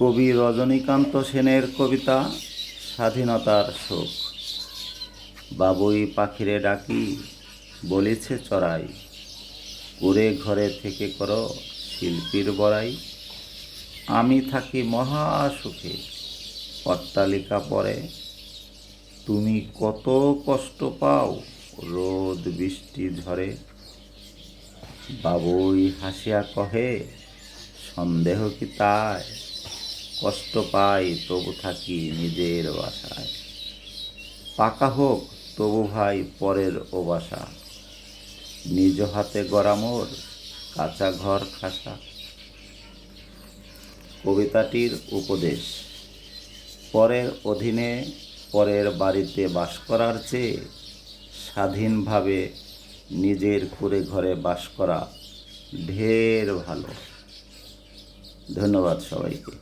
কবি রজনীকান্ত সেনের কবিতা স্বাধীনতার শোক। বাবুই পাখিরে ডাকি বলিছে চড়াই, করে ঘরে থেকে করো শিল্পীর বড়াই। আমি থাকি মহা সুখে অট্টালিকা পরে, তুমি কত কষ্ট পাও রোদ বৃষ্টি ঝরে। বাবুই হাসিয়া কহে সন্দেহ কি তাই, কষ্ট পাই তবু থাকি নিজের বাসায়। পাকা হোক তবু ভাই পরের ও বাসা, নিজ হাতে গড়া মোর কাঁচা ঘর খাসা। কবিতাটির উপদেশ: পরের অধীনে পরের বাড়িতে বাস করার চেয়ে স্বাধীনভাবে নিজের কুঁড়ে ঘরে বাস করা ঢের ভালো। ধন্যবাদ সবাইকে।